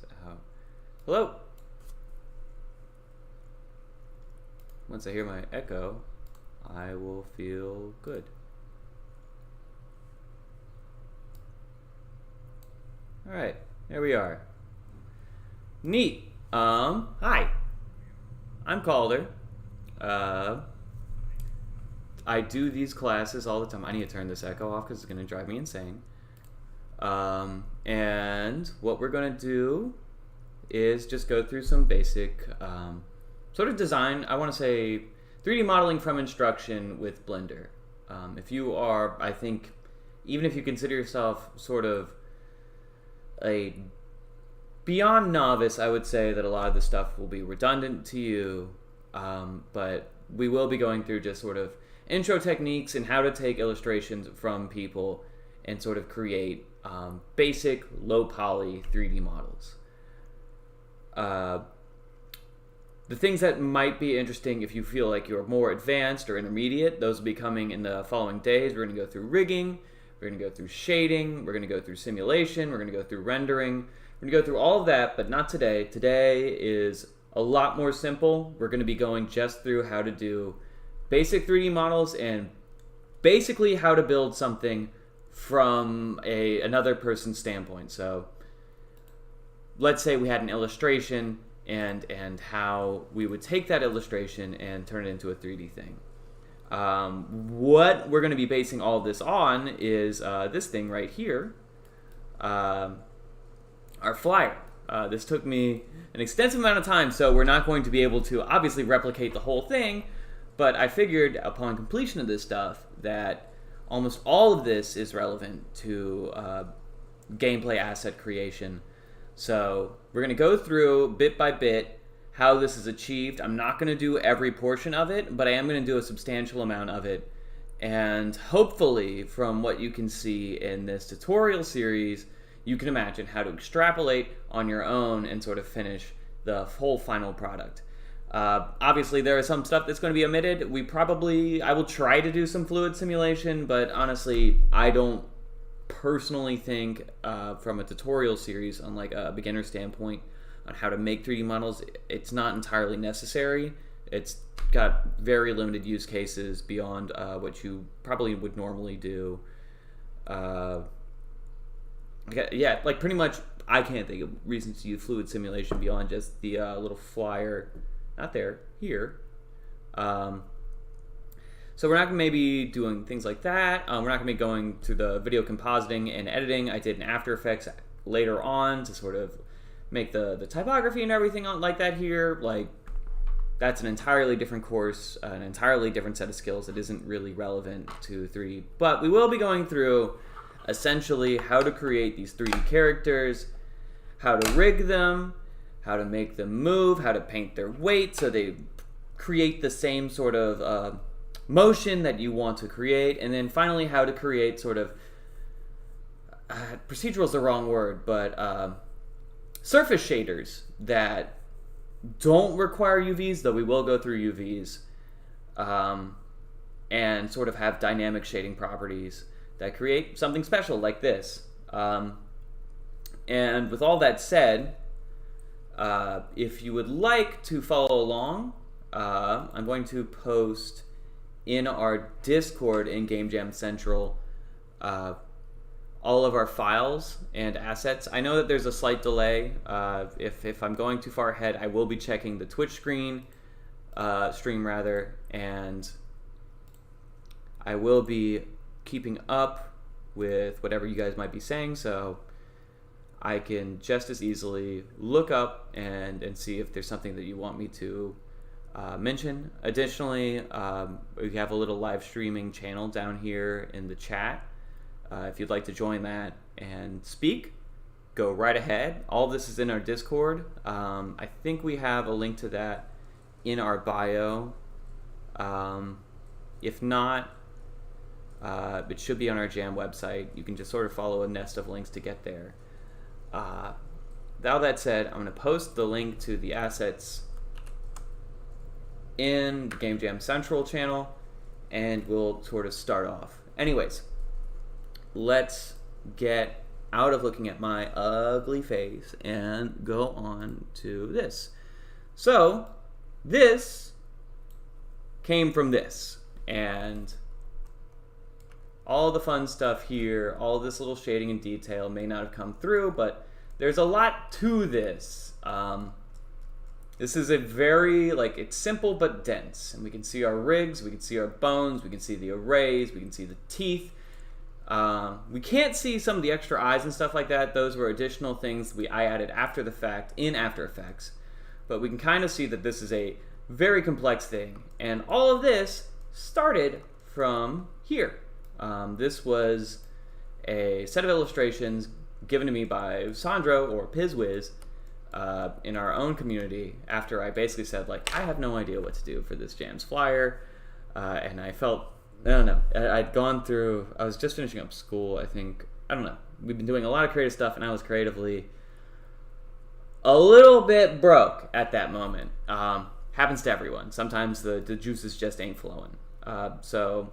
this out. Hello. Once I hear my echo, I will feel good. All right, there we are. Neat. Hi. I'm Calder. I do these classes all the time. I need to turn this echo off because it's going to drive me insane. And what we're going to do is just go through some basic sort of design, I want to say 3D modeling from instruction with Blender. If you are, I think, even if you consider yourself sort of a beyond novice, I would say that a lot of this stuff will be redundant to you, but we will be going through just sort of intro techniques and how to take illustrations from people and sort of create basic low poly 3D models. The things that might be interesting if you feel like you're more advanced or intermediate, those will be coming in the following days. We're going to go through rigging, we're going to go through shading, we're going to go through simulation, we're going to go through rendering. We're going to go through all of that, but not today. Today is a lot more simple. We're going to be going just through how to do basic 3D models and basically how to build something from another person's standpoint. So let's say we had an illustration and how we would take that illustration and turn it into a 3D thing. What we're going to be basing all of this on is this thing right here, our flyer. This took me an extensive amount of time, so we're not going to be able to obviously replicate the whole thing, but I figured upon completion of this stuff that almost all of this is relevant to gameplay asset creation. So we're going to go through bit by bit how this is achieved. I'm not going to do every portion of it, but I am going to do a substantial amount of it. And hopefully, from what you can see in this tutorial series, you can imagine how to extrapolate on your own and sort of finish the whole final product. Obviously, there is some stuff that's going to be omitted. I will try to do some fluid simulation, but honestly, I don't personally think from a tutorial series, on like a beginner standpoint, on how to make 3D models, it's not entirely necessary. It's got very limited use cases beyond what you probably would normally do. Yeah, like pretty much I can't think of reasons to use fluid simulation beyond just the little flyer, not there, here. So we're not going to maybe doing things like that. We're not going to be going through the video compositing and editing. I did in After Effects later on to sort of make the typography and everything like that here. Like, that's an entirely different course, an entirely different set of skills that isn't really relevant to 3D. But we will be going through essentially how to create these 3D characters, how to rig them, how to make them move, how to paint their weight so they create the same sort of motion that you want to create, and then finally how to create sort of procedural is the wrong word, but surface shaders that don't require UVs, though we will go through UVs, and sort of have dynamic shading properties that create something special like this. And with all that said, if you would like to follow along, I'm going to post in our Discord in Game Jam Central all of our files and assets. I know that there's a slight delay. If I'm going too far ahead, I will be checking the Twitch stream rather, and I will be keeping up with whatever you guys might be saying, so I can just as easily look up and see if there's something that you want me to mention. Additionally, we have a little live streaming channel down here in the chat. If you'd like to join that and speak, go right ahead. All this is in our Discord. I think we have a link to that in our bio. If not, it should be on our Jam website. You can just sort of follow a nest of links to get there. With all that said, I'm going to post the link to the assets in the Game Jam Central channel, and we'll sort of start off. Anyways, let's get out of looking at my ugly face and go on to this. So this came from this, and all the fun stuff here, all this little shading and detail may not have come through, but there's a lot to this. This is a very, it's simple but dense, and we can see our rigs, we can see our bones, we can see the arrays, we can see the teeth. We can't see some of the extra eyes and stuff like that. Those were additional things I added after the fact in After Effects. But we can kind of see that this is a very complex thing. And all of this started from here. This was a set of illustrations given to me by Sandro, or PizWiz, in our own community, after I basically said, I have no idea what to do for this Jams flyer. And I felt, I don't know, I'd gone through, I was just finishing up school, I think. I don't know. We've been doing a lot of creative stuff, and I was creatively a little bit broke at that moment. Happens to everyone. Sometimes the juices just ain't flowing. So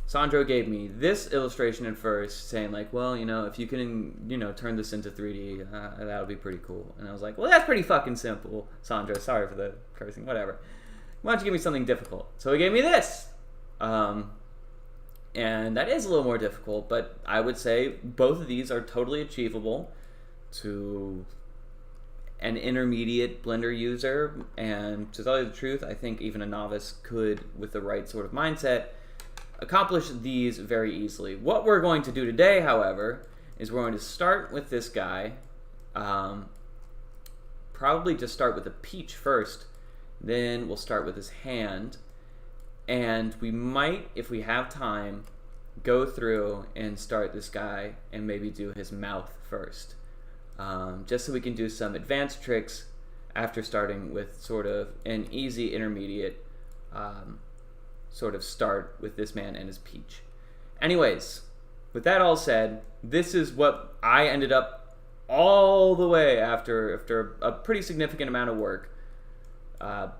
Sandro gave me this illustration at first, saying well, if you can, turn this into 3D, that would be pretty cool. And I was like, well, that's pretty fucking simple, Sandro. Sorry for the cursing, whatever. Why don't you give me something difficult? So he gave me this. And that is a little more difficult, but I would say both of these are totally achievable to an intermediate Blender user. And to tell you the truth, I think even a novice could, with the right sort of mindset, accomplish these very easily. What we're going to do today, however, is we're going to start with this guy. Probably just start with the peach first, then we'll start with his hand. And we might, if we have time, go through and start this guy and maybe do his mouth first. Just so we can do some advanced tricks after starting with sort of an easy intermediate sort of start with this man and his peach. Anyways, with that all said, this is what I ended up all the way after a pretty significant amount of work.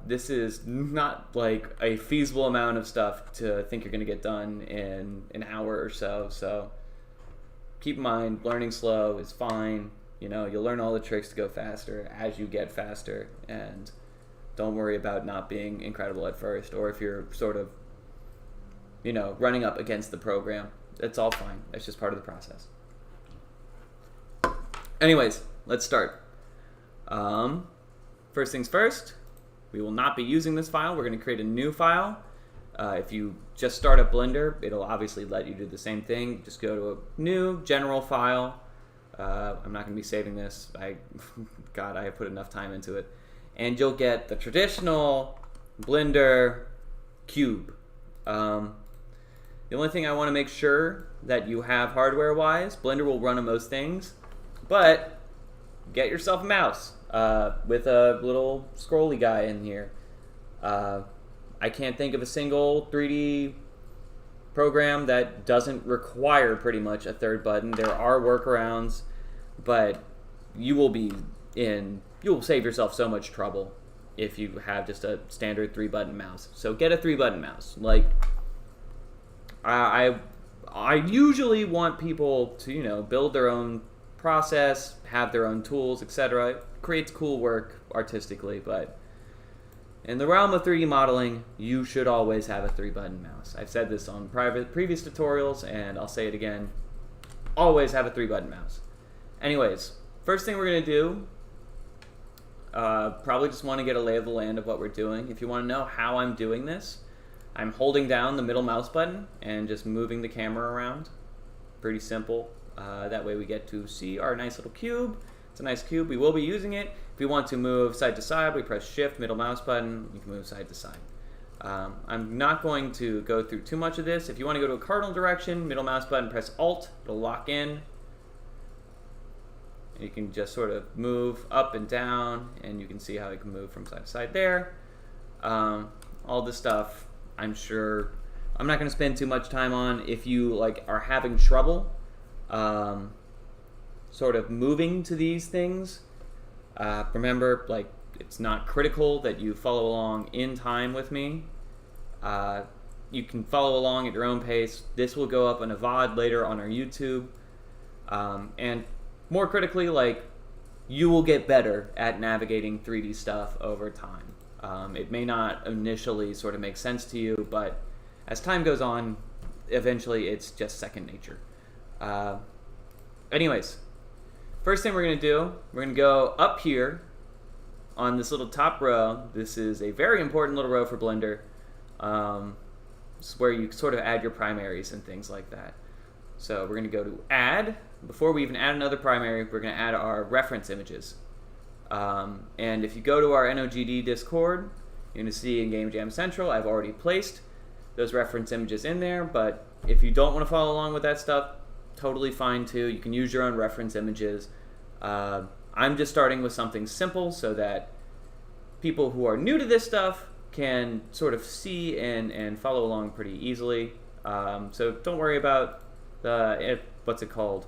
This is not a feasible amount of stuff to think you're going to get done in an hour or so. So keep in mind, learning slow is fine. You'll learn all the tricks to go faster as you get faster, and don't worry about not being incredible at first, or if you're sort of, running up against the program. It's all fine. That's just part of the process. Anyways, let's start. First things first, we will not be using this file. We're going to create a new file. If you just start up Blender, it'll obviously let you do the same thing. Just go to a new general file. I'm not going to be saving this. God, I have put enough time into it. And you'll get the traditional Blender cube. The only thing I want to make sure that you have hardware-wise, Blender will run on most things, but get yourself a mouse with a little scrolly guy in here. I can't think of a single 3D program that doesn't require pretty much a third button. There are workarounds, but you will save yourself so much trouble if you have just a standard 3-button mouse. So get a 3-button mouse. I usually want people to, build their own process, have their own tools, etc. It creates cool work artistically, but in the realm of 3D modeling, you should always have a 3-button mouse. I've said this on previous tutorials, and I'll say it again. Always have a 3-button mouse. Anyways, first thing we're going to do, probably just want to get a lay of the land of what we're doing. If you want to know how I'm doing this, I'm holding down the middle mouse button and just moving the camera around. Pretty simple. That way we get to see our nice little cube. It's a nice cube. We will be using it. If we want to move side to side, we press Shift, middle mouse button. You can move side to side. I'm not going to go through too much of this. If you want to go to a cardinal direction, middle mouse button, press Alt. It'll lock in. And you can just sort of move up and down, and you can see how you can move from side to side there. All this stuff, I'm sure I'm not going to spend too much time on. If you are having trouble sort of moving to these things, remember, it's not critical that you follow along in time with me. You can follow along at your own pace. This will go up in a VOD later on our YouTube. And more critically, like, you will get better at navigating 3D stuff over time. It may not initially sort of make sense to you, but as time goes on, eventually it's just second nature. Anyways, first thing we're going to do, we're going to go up here on this little top row. This is a very important little row for Blender. This is where you sort of add your primaries and things like that. So we're going to go to Add. Before we even add another primary, we're going to add our reference images. And if you go to our NOGD Discord, you're going to see in Game Jam Central, I've already placed those reference images in there. But if you don't want to follow along with that stuff, totally fine too. You can use your own reference images. I'm just starting with something simple so that people who are new to this stuff can sort of see and follow along pretty easily. So don't worry about what's it called?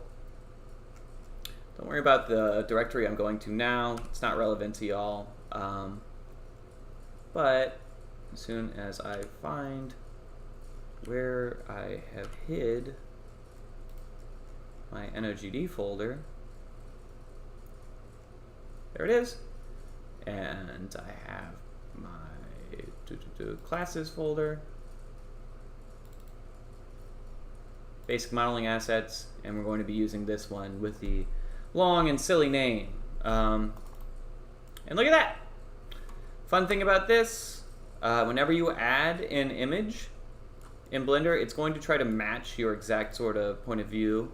Don't worry about the directory I'm going to now. It's not relevant to y'all. But as soon as I find where I have hid my NOGD folder, there it is. And I have my classes folder, basic modeling assets, and we're going to be using this one with the long and silly name. And look at that. Fun thing about this, whenever you add an image in Blender, it's going to try to match your exact sort of point of view.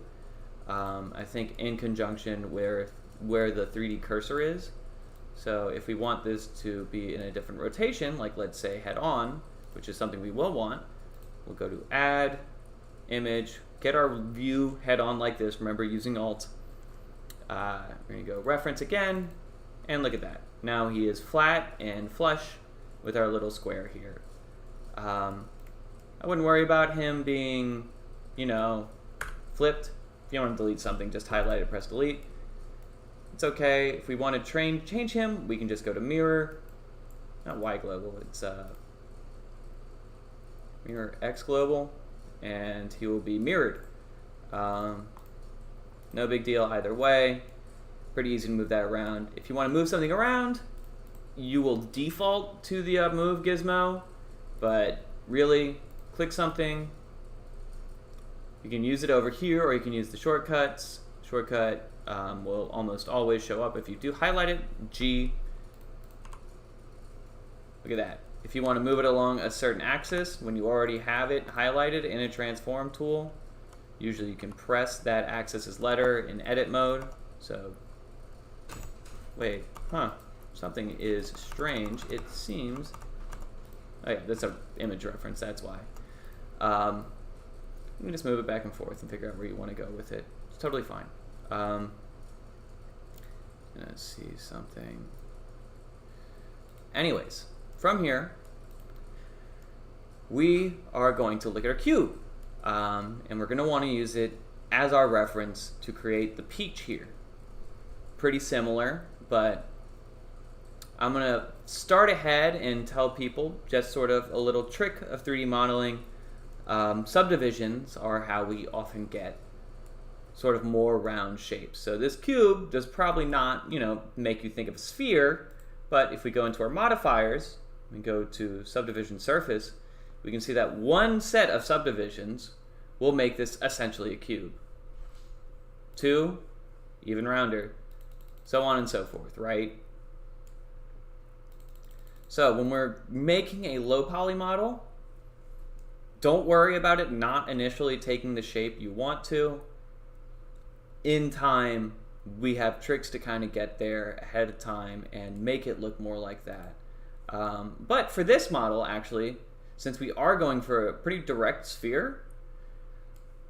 I think in conjunction where the 3D cursor is. So if we want this to be in a different rotation, like let's say head on, which is something we will want, we'll go to Add, Image, get our view head on like this. Remember, using Alt. We're going to go Reference again, and look at that. Now he is flat and flush with our little square here. I wouldn't worry about him being, flipped. If you want to delete something, just highlight it, press delete. It's okay. If we want to change him, we can just go to Mirror, not Y Global, it's Mirror X Global, and he will be mirrored. No big deal either way. Pretty easy to move that around. If you want to move something around, you will default to the move gizmo, but really, click something. You can use it over here, or you can use the shortcuts. Shortcut will almost always show up if you do highlight it, G. Look at that. If you want to move it along a certain axis, when you already have it highlighted in a transform tool, usually you can press that axis's letter in edit mode. So, wait, something is strange. It seems, oh yeah, that's an image reference, that's why. You can just move it back and forth and figure out where you want to go with it. It's totally fine. Gonna see something. Anyways, from here, we are going to look at our cube. And we're going to want to use it as our reference to create the peach here. Pretty similar, but I'm going to start ahead and tell people just sort of a little trick of 3D modeling. Subdivisions are how we often get sort of more round shapes. So this cube does probably not, make you think of a sphere, but if we go into our modifiers, we go to subdivision surface, we can see that one set of subdivisions will make this essentially a cube. 2, even rounder, so on and so forth, right? So when we're making a low poly model, don't worry about it not initially taking the shape you want to. In time, we have tricks to kind of get there ahead of time and make it look more like that. But for this model, actually, since we are going for a pretty direct sphere,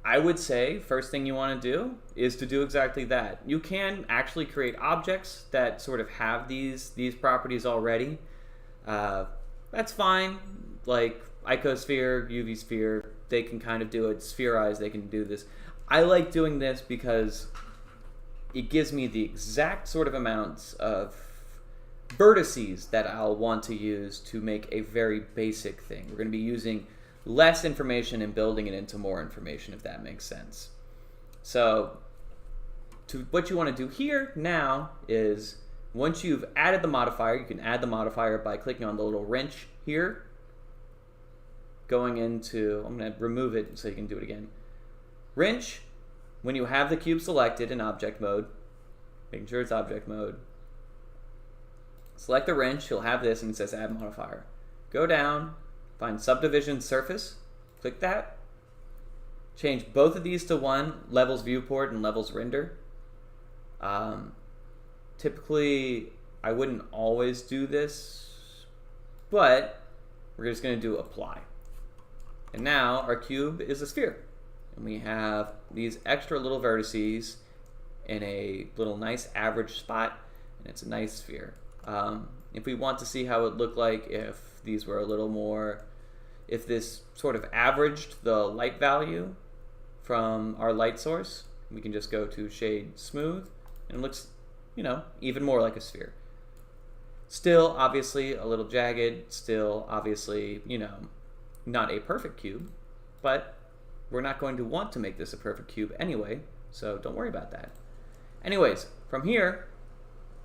I would say first thing you want to do is to do exactly that. You can actually create objects that sort of have these properties already. That's fine. Like icosphere, UV sphere, they can kind of do it. Spherize, they can do this. I like doing this because it gives me the exact sort of amounts of vertices that I'll want to use to make a very basic thing. We're going to be using less information and building it into more information, if that makes sense. So what you want to do here now is, once you've added the modifier, you can add the modifier by clicking on the little wrench here. Going into, I'm going to remove it so you can do it again. Wrench, when you have the cube selected in object mode, making sure it's object mode, select the wrench, you'll have this and it says add modifier. Go down, find subdivision surface, click that. Change both of these to 1, levels viewport and levels render. Typically, I wouldn't always do this, but we're just going to do apply. And now our cube is a sphere. And we have these extra little vertices in a little nice average spot, and it's a nice sphere. If we want to see how it looked like if these were a little more, if this sort of averaged the light value from our light source, we can just go to shade smooth, and it looks, you know, even more like a sphere. Still, obviously, a little jagged, still, obviously, you know, not a perfect cube, but we're not going to want to make this a perfect cube anyway, so don't worry about that. Anyways, from here,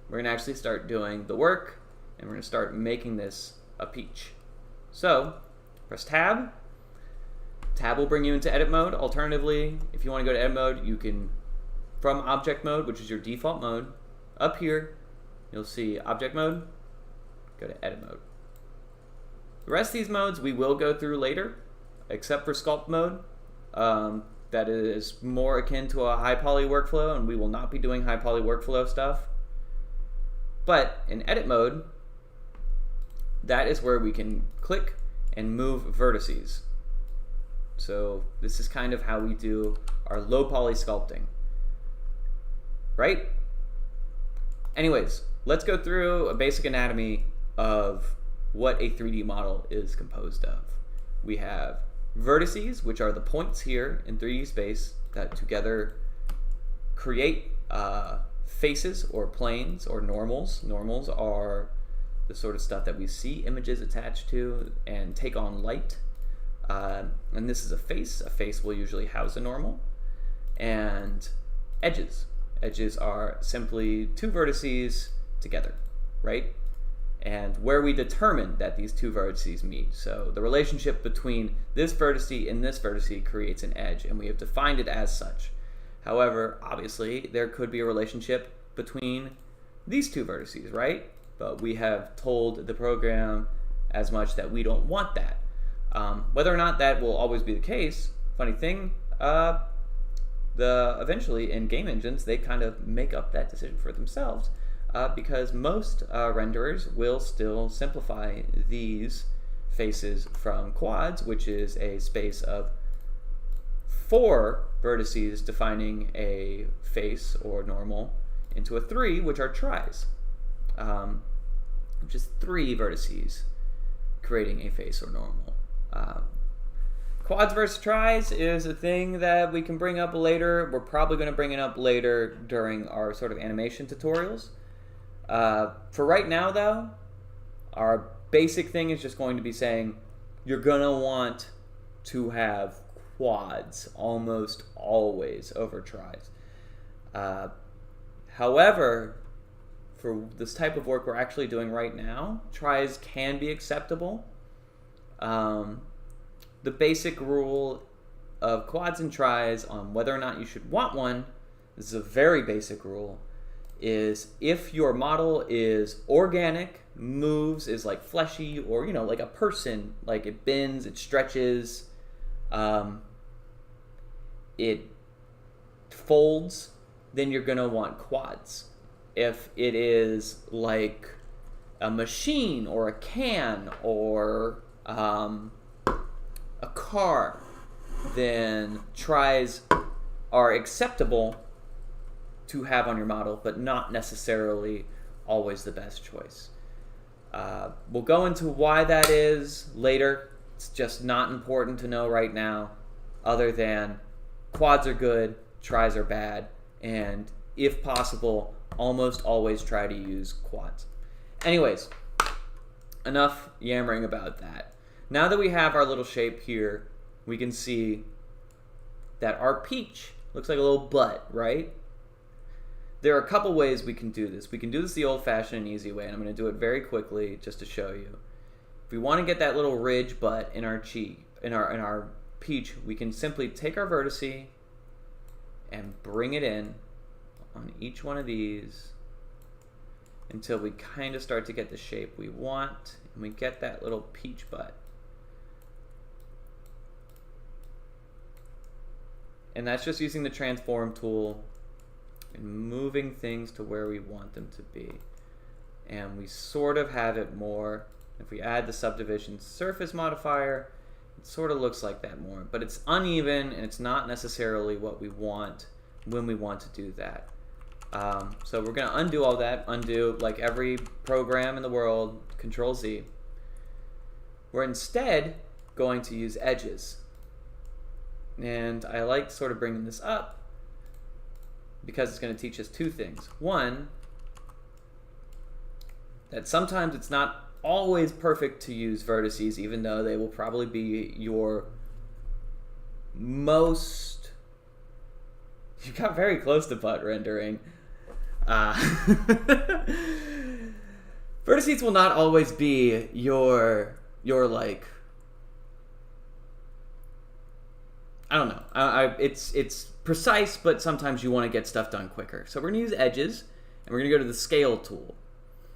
we're going to actually start doing the work, and we're going to start making this a peach. So, press Tab. Tab will bring you into edit mode. Alternatively, if you want to go to edit mode, you can, from object mode, which is your default mode, up here, you'll see object mode, go to edit mode. The rest of these modes we will go through later, except for sculpt mode. That is more akin to a high poly workflow, and we will not be doing high poly workflow stuff. But in edit mode, that is where we can click and move vertices. So this is kind of how we do our low poly sculpting, right? Anyways, let's go through a basic anatomy of what a 3D model is composed of. We have vertices, which are the points here in 3D space that together create faces or planes or normals. Normals are the sort of stuff that we see images attached to and take on light. And this is a face. A face will usually house a normal. And edges. Edges are simply two vertices together, right? And where we determine that these two vertices meet. So the relationship between this vertice and this vertice creates an edge, and we have defined it as such. However, obviously, there could be a relationship between these two vertices, right? But we have told the program as much that we don't want that. Whether or not that will always be the case, funny thing, eventually in game engines, they kind of make up that decision for themselves. Because most renderers will still simplify these faces from quads, which is a space of 4 vertices defining a face or normal, into a 3, which are tris, which is 3 vertices creating a face or normal. Quads versus tris is a thing that we can bring up later. We're probably going to bring it up later during our sort of animation tutorials. For right now, though, our basic thing is just going to be saying you're going to want to have quads almost always over tris. However, for this type of work we're actually doing right now, tris can be acceptable. The basic rule of quads and tris on whether or not you should want one, this is a very basic rule, is if your model is organic, moves, is like fleshy, or, you know, like a person, like it bends, it stretches, it folds, then you're gonna want quads. If it is like a machine or a can or a car, then tris are acceptable to have on your model, but not necessarily always the best choice. We'll go into why that is later. It's just not important to know right now, other than quads are good, tris are bad, and if possible, almost always try to use quads. Anyways, enough yammering about that. Now that we have our little shape here, we can see that our peach looks like a little butt, right? there are a couple ways we can do this. We can do this the old-fashioned and easy way, and I'm going to do it very quickly just to show you. If we want to get that little ridge butt in our peach, we can simply take our vertice and bring it in on each one of these until we kind of start to get the shape we want, and we get that little peach butt. And that's just using the transform tool and moving things to where we want them to be. And we sort of have it more. If we add the subdivision surface modifier, it sort of looks like that more. But it's uneven, and it's not necessarily what we want when we want to do that. So we're going to undo all that. Undo, like every program in the world, Control Z. We're instead going to use edges. And I like sort of bringing this up because it's going to teach us two things. One, that sometimes it's not always perfect to use vertices, even though they will probably be your most... You got very close to butt rendering. Vertices will not always be your like... I don't know. It's precise, but sometimes you want to get stuff done quicker. So we're going to use edges, and we're going to go to the scale tool.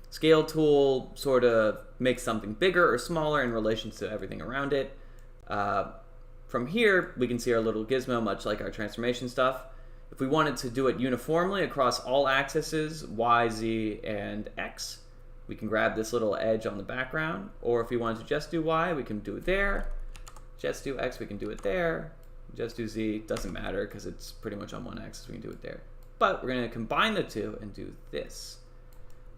Scale tool sort of makes something bigger or smaller in relation to everything around it. From here, we can see our little gizmo, much like our transformation stuff. If we wanted to do it uniformly across all axes, Y, Z, and X, we can grab this little edge on the background. Or if we wanted to just do Y, we can do it there. Just do X, we can do it there. Just do Z, doesn't matter because it's pretty much on one axis, we can do it there. But we're going to combine the two and do this.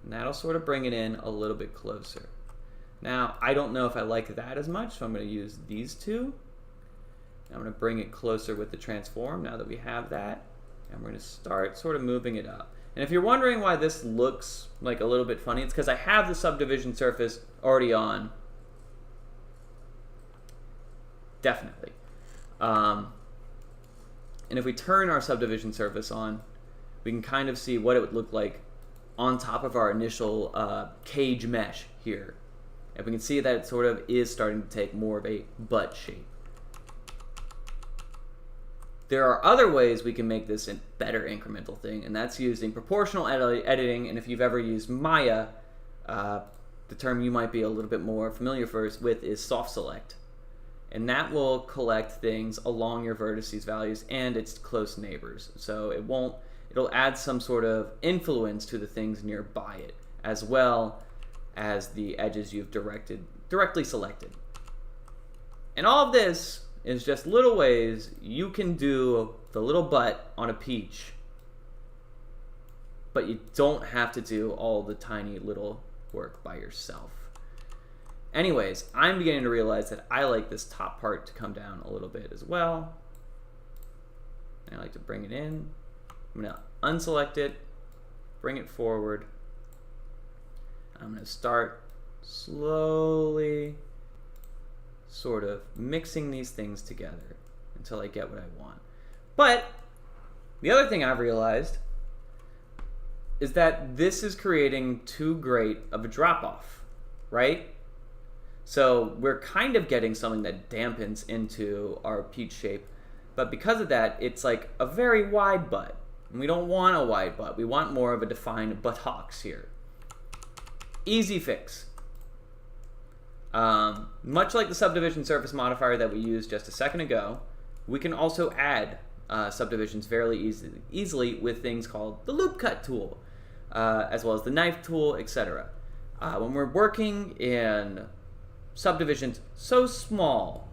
And that'll sort of bring it in a little bit closer. Now, I don't know if I like that as much, so I'm going to use these two. And I'm going to bring it closer with the transform now that we have that. And we're going to start sort of moving it up. And if you're wondering why this looks like a little bit funny, it's because I have the subdivision surface already on. Definitely. And if we turn our subdivision surface on, we can kind of see what it would look like on top of our initial cage mesh here. And we can see that it sort of is starting to take more of a butt shape. There are other ways we can make this a better incremental thing, and that's using proportional editing. And if you've ever used Maya, the term you might be a little bit more familiar first with is soft select. And that will collect things along your vertices values and its close neighbors. So it'll add some sort of influence to the things nearby it, as well as the edges you've directly selected. And all of this is just little ways you can do the little butt on a peach, but you don't have to do all the tiny little work by yourself. Anyways, I'm beginning to realize that I like this top part to come down a little bit as well. And I like to bring it in. I'm going to unselect it, bring it forward. I'm going to start slowly sort of mixing these things together until I get what I want. But the other thing I've realized is that this is creating too great of a drop-off, right? So we're kind of getting something that dampens into our peach shape, but because of that, it's like a very wide butt. And we don't want a wide butt. We want more of a defined buttocks here. Easy fix. Much like the subdivision surface modifier that we used just a second ago, we can also add subdivisions fairly easily with things called the loop cut tool, as well as the knife tool, etc. When we're working in subdivisions so small,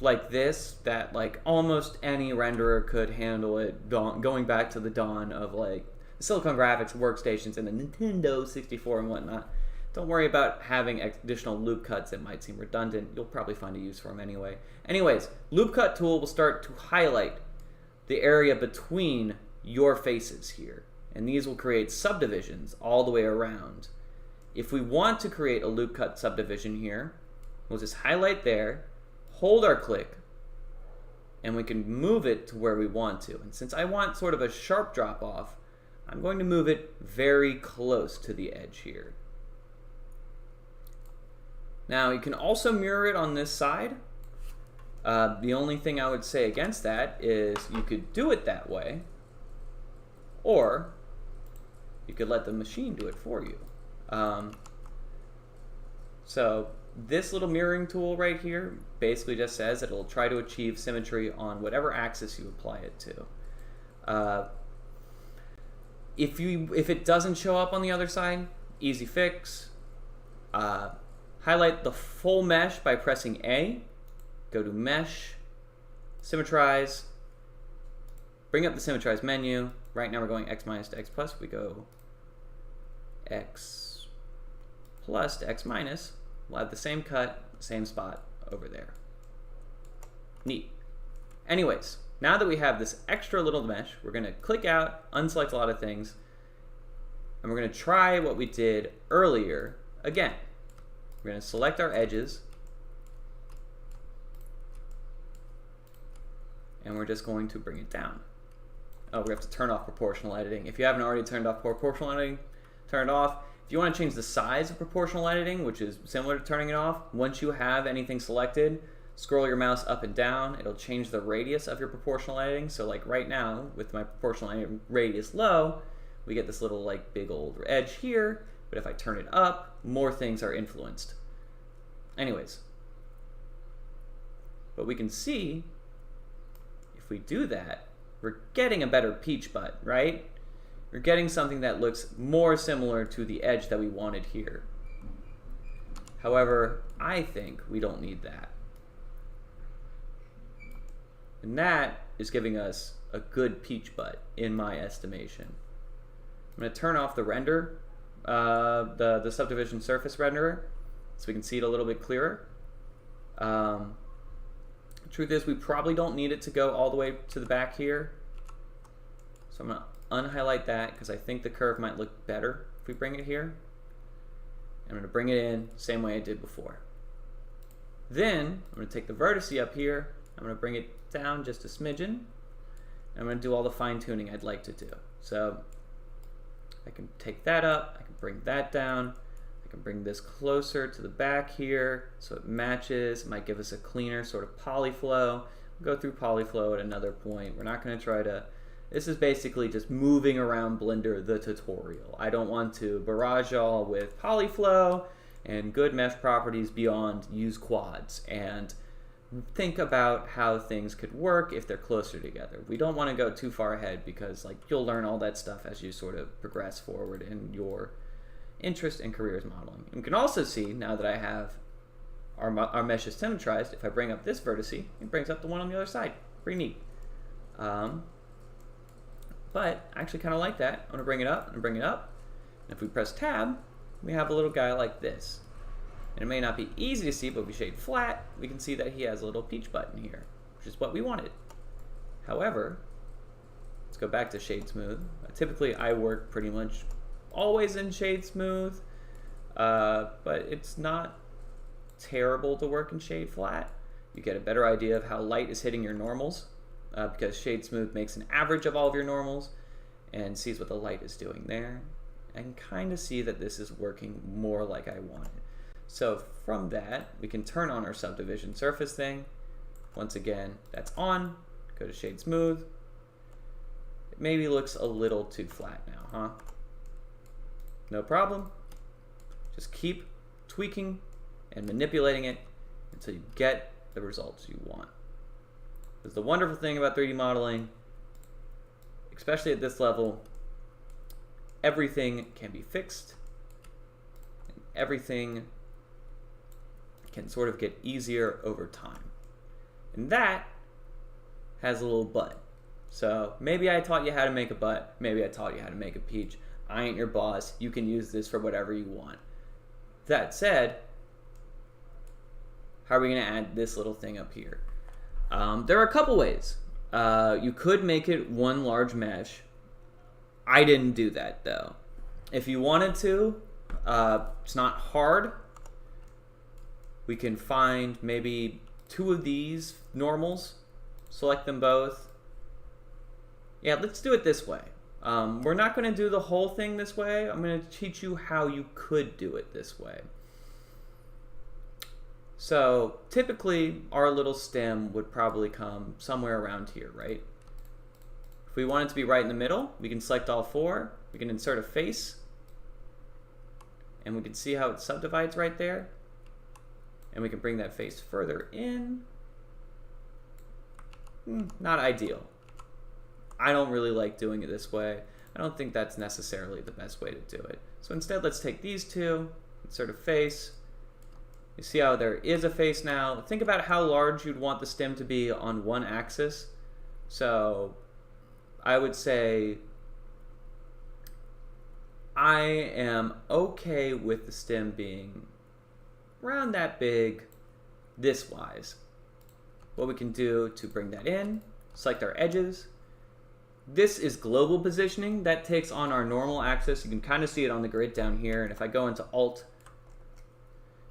like this, that like almost any renderer could handle it, going back to the dawn of like Silicon Graphics workstations and the Nintendo 64 and whatnot. Don't worry about having additional loop cuts that might seem redundant. You'll probably find a use for them anyway. Anyways, loop cut tool will start to highlight the area between your faces here, and these will create subdivisions all the way around. If we want to create a loop cut subdivision here, we'll just highlight there, hold our click, and we can move it to where we want to. And since I want sort of a sharp drop off, I'm going to move it very close to the edge here. Now you can also mirror it on this side. The only thing I would say against that is you could do it that way, or you could let the machine do it for you. So this little mirroring tool right here basically just says that it'll try to achieve symmetry on whatever axis you apply it to. If it doesn't show up on the other side, easy fix. Highlight the full mesh by pressing A. Go to Mesh, Symmetrize, bring up the Symmetrize menu. Right now we're going X minus to X plus. We go X plus to X minus. We'll have the same cut, same spot over there. Neat. Anyways, now that we have this extra little mesh, we're going to click out, unselect a lot of things, and we're going to try what we did earlier again. We're going to select our edges, and we're just going to bring it down. Oh, we have to turn off proportional editing. If you haven't already turned off proportional editing, turn it off. If you want to change the size of proportional editing, which is similar to turning it off, once you have anything selected, scroll your mouse up and down. It'll change the radius of your proportional editing. So like right now, with my proportional editing radius low, we get this little like big old edge here. But if I turn it up, more things are influenced. Anyways, but we can see if we do that, we're getting a better peach butt, right? We're getting something that looks more similar to the edge that we wanted here. However, I think we don't need that. And that is giving us a good peach butt, in my estimation. I'm going to turn off the render, the subdivision surface renderer, so we can see it a little bit clearer. Truth is, we probably don't need it to go all the way to the back here. So I'm going to unhighlight that because I think the curve might look better if we bring it here. I'm going to bring it in same way I did before. Then I'm going to take the vertice up here. I'm going to bring it down just a smidgen. And I'm going to do all the fine tuning I'd like to do. So I can take that up. I can bring that down. I can bring this closer to the back here so it matches. It might give us a cleaner sort of polyflow. We'll go through polyflow at another point. We're not going to try to... This is basically just moving around Blender, the tutorial. I don't want to barrage y'all with polyflow and good mesh properties beyond use quads and think about how things could work if they're closer together. We don't want to go too far ahead because like you'll learn all that stuff as you sort of progress forward in your interest in careers modeling. You can also see now that I have our mesh is symmetrized, if I bring up this vertice, it brings up the one on the other side. Pretty neat. But I actually kind of like that. I'm going to bring it up and bring it up. And if we press tab, we have a little guy like this. And it may not be easy to see, but if we shade flat, we can see that he has a little peach button here, which is what we wanted. However, let's go back to shade smooth. Typically, I work pretty much always in shade smooth, but it's not terrible to work in shade flat. You get a better idea of how light is hitting your normals. Because shade smooth makes an average of all of your normals and sees what the light is doing there and kind of see that this is working more like I wanted. So from that, we can turn on our subdivision surface thing. Once again, that's on. Go to shade smooth. It maybe looks a little too flat now, huh? No problem. Just keep tweaking and manipulating it until you get the results you want. Because the wonderful thing about 3D modeling, especially at this level, everything can be fixed. And everything can sort of get easier over time. And that has a little butt. So maybe I taught you how to make a butt. Maybe I taught you how to make a peach. I ain't your boss. You can use this for whatever you want. That said, how are we going to add this little thing up here? There are a couple ways. You could make it one large mesh. I didn't do that though. If you wanted to, it's not hard. We can find maybe 2 of these normals select them both. Yeah, let's do it this way. We're not going to do the whole thing this way. I'm going to teach you how you could do it this way. So typically our little stem would probably come somewhere around here, right? If we want it to be right in the middle, we can select all four. We can insert a face. And we can see how it subdivides right there. And we can bring that face further in. Not ideal. I don't really like doing it this way. I don't think that's necessarily the best way to do it. So instead, let's take these two, insert a face. You see how there is a face now. Think about how large you'd want the stem to be on one axis. So I would say I am okay with the stem being around that big, this wise. What we can do to bring that in, select our edges. This is global positioning. That takes on our normal axis. You can kind of see it on the grid down here. And if I go into Alt,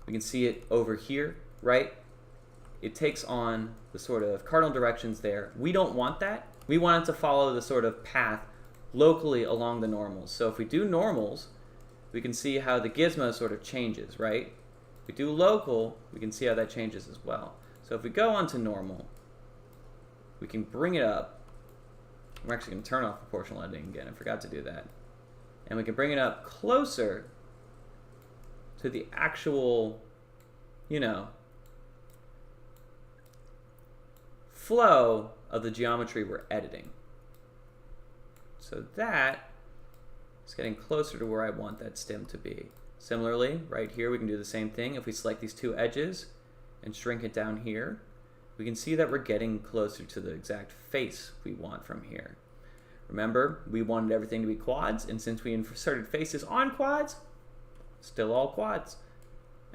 we can see it over here, right? It takes on the sort of cardinal directions there. We don't want that. We want it to follow the sort of path locally along the normals. So if we do normals, we can see how the gizmo sort of changes, right? If we do local, we can see how that changes as well. So if we go onto normal, we can bring it up. We're actually going to turn off proportional editing again. I forgot to do that. And we can bring it up closer to the actual, you know, flow of the geometry we're editing. So that is getting closer to where I want that stem to be. Similarly, right here, we can do the same thing. If we select these two edges and shrink it down here, we can see that we're getting closer to the exact face we want from here. Remember, we wanted everything to be quads, and since we inserted faces on quads, still all quads.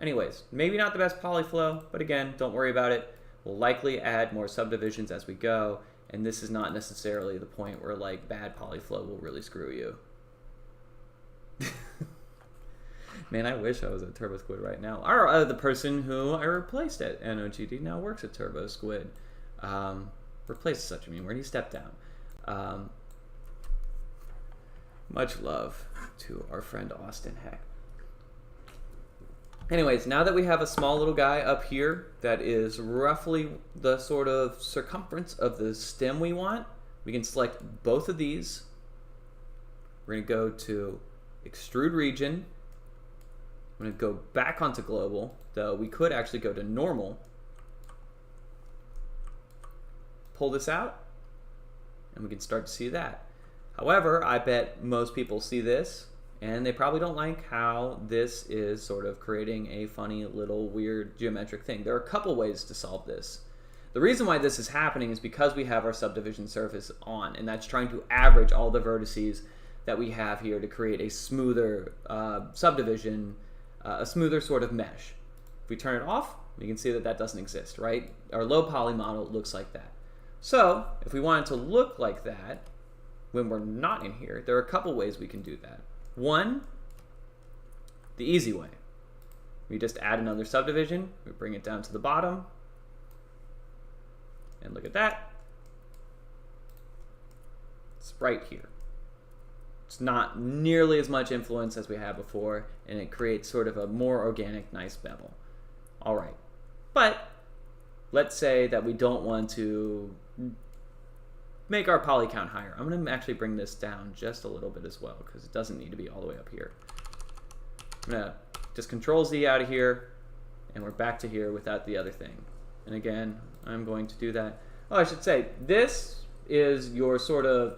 Anyways, maybe not the best polyflow, but again, don't worry about it. We'll likely add more subdivisions as we go, and this is not necessarily the point where like bad polyflow will really screw you. Man, I wish I was at Turbo Squid right now. Or the person who I replaced at NOGD now works at Turbo Squid. Replaced such a mean word. He stepped down. Much love to our friend Austin Heck. Anyways, now that we have a small little guy up here that is roughly the sort of circumference of the stem we want, we can select both of these. We're going to go to Extrude Region. I'm going to go back onto global, though we could actually go to normal. Pull this out, and we can start to see that. However, I bet most people see this, and they probably don't like how this is sort of creating a funny little weird geometric thing. There are a couple ways to solve this. The reason why this is happening is because we have our subdivision surface on, and that's trying to average all the vertices that we have here to create a smoother subdivision, a smoother sort of mesh. If we turn it off, you can see that that doesn't exist, right? Our low poly model looks like that. So if we want it to look like that when we're not in here, there are a couple ways we can do that. One, the easy way. We just add another subdivision, we bring it down to the bottom, and look at that. It's right here. It's not nearly as much influence as we had before, and it creates sort of a more organic, nice bevel. All right, but let's say that we don't want to make our poly count higher. I'm going to actually bring this down just a little bit as well, because it doesn't need to be all the way up here. I'm going to just Control Z out of here, and we're back to here without the other thing. And again, I'm going to do that. Oh, I should say, this is your sort of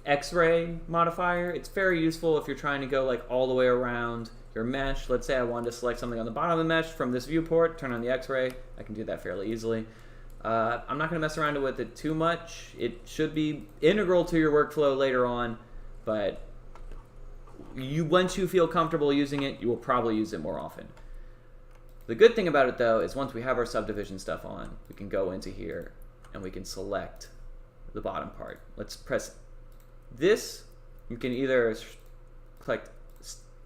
X-ray modifier. It's very useful if you're trying to go like all the way around your mesh. Let's say I wanted to select something on the bottom of the mesh from this viewport, turn on the X-ray. I can do that fairly easily. I'm not going to mess around with it too much. It should be integral to your workflow later on, but once you feel comfortable using it, you will probably use it more often. The good thing about it, though, is once we have our subdivision stuff on, we can go into here and we can select the bottom part. Let's press this. You can either